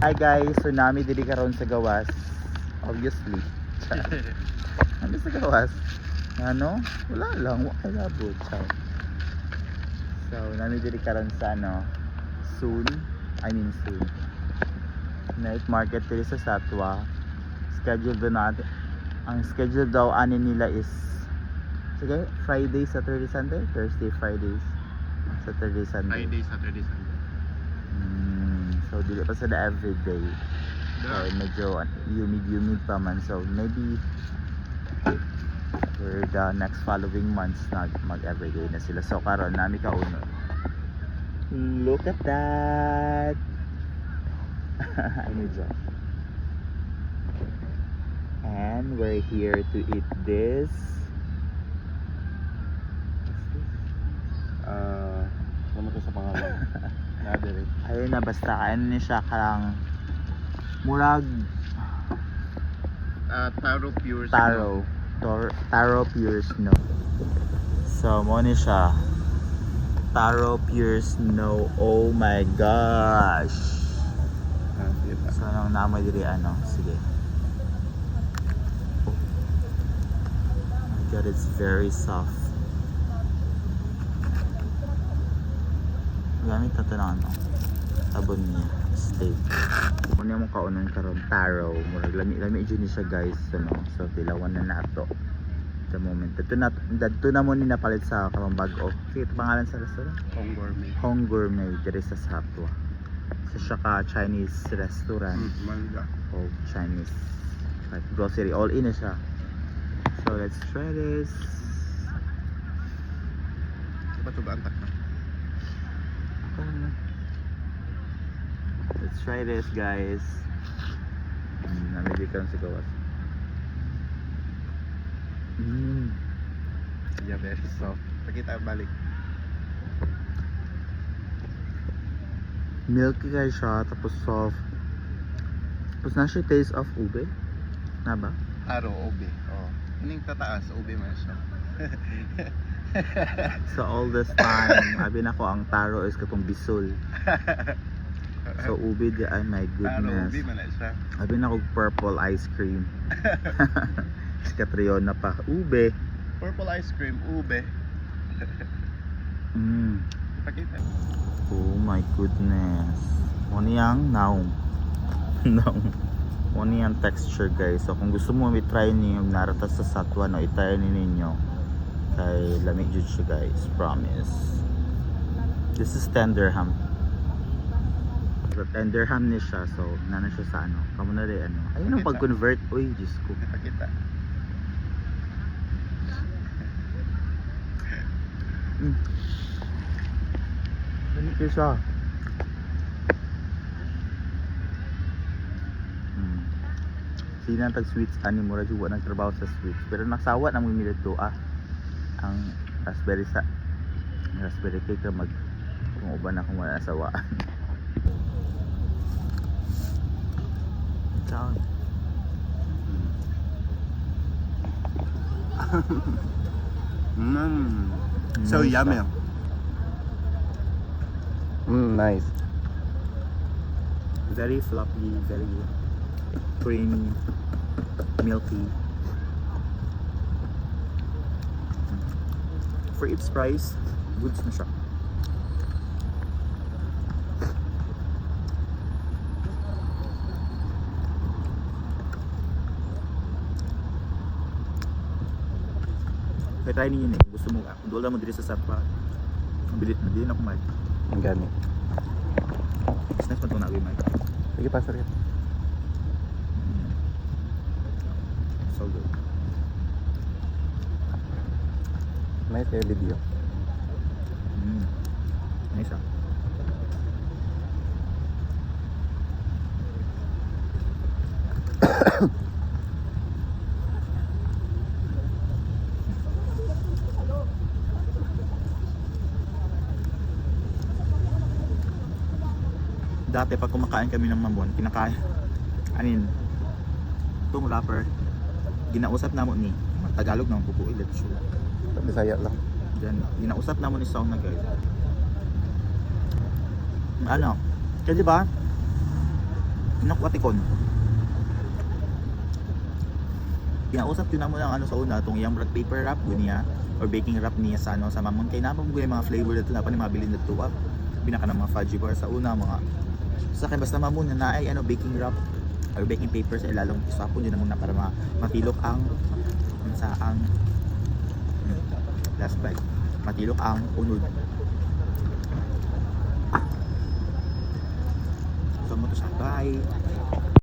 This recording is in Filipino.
Hi guys, tsunami dili karon sa gawas. Obviously. Ano sa gawas? Ano? Wala lang, wa kay labot. So, nami dili karon sa soon. Soon. Night market dili sa Satwa. Schedule do natin. Ang schedule daw ani nila is sige, Friday, Saturday, Sunday, Thursday, Fridays, Saturday, Sunday. Friday, Saturday, Sunday. So dili pa sa everyday. So medyo humid pa man. So maybe for the next following months mag everyday na sila. So karon nami kauno. Look at that. And we're here to eat this. Ano to sa pangalan? Nadere. Ayun na, basta ano niya siya karang murag Taro Pure Taro Pure Snow. So mo ni siya Taro Pure Snow. Oh my gosh. So anong namoy diri sige. Oh my god, it's very soft. Gamit na ito ng sabon niya, steak. Kung niya mong kaunan karon taro, murag lami dyan siya guys, so tilawan na nato the moment. Dito na mo ni napalit sa karong bago. Sige, ito pangalan sa restaurant? Hong Gourmet, dire sa Satwa. So siya ka Chinese restaurant. Manga. Oh, Chinese like grocery, all in na siya. So let's try this. Ba't ba antak na? Let's try this guys. Namili ka sa gawas. Yeah, very soft. Pakita balik. Milky guys siya, tapos soft. Tapos na siya taste of ube. Na ba? Taro, ube. Oh. Ining tataas, ube man siya. So all this time, abi na ko ang taro is katong bisol. So ube di ay my Taro, goodness. ube man siya. Abi na ko purple ice cream. Skatrion na pa ube. Purple ice cream, ube. Pakita. Oh my goodness. Oni ang naong. Naong. Oni ang texture guys. So kung gusto mo i-try niyo narata sa Satwa no, i-try ni ninyo. Kay lamig jud siya guys, promise. This is tender ham. So tender ham ni siya, so nana siya sa kamo na rin ayun ang pag-convert. Uy, Diyos ko. Pakita. Lamig siya. Sina tag sweets ani mura jud wa nagtrabaho sa sweets, pero nasawa na mo dito ang raspberry cake mag kung uban akong wala asawaan. Ciao. So Nice, yummy. Nice. Very fluffy, very creamy, milky. For its price, goods na siya. Kaya try niyo yun gusto mo, kung doon lang mo dito sa Satwa, ang bilit na din ako Mike. Ang gani. Next pa ito na Mike. Sige, pastor ka. So good. Nice video. Nice ah. Dati pag kumakain kami ng mamon, kinakain itong wrapper ginausap namo ni Tagalog naman pupuilit siya. Bisaya lang. Then ginausap namo ni sound na guys. Kaya di ba? Inakwatikon. Kinausap din mo lang ano sa una itong yung black paper wrap niya or baking wrap niya sa ano sa mamon kay napag yung mga flavor dito na pa ni mabilin dito up pinaka ng mga fudgy bar sa una mga sa akin basta mamon na ay ano baking wrap or baking paper sa ilalong isapon din naman na para matilok ang sa ang last bite matilok ang unod so mo to sa bye.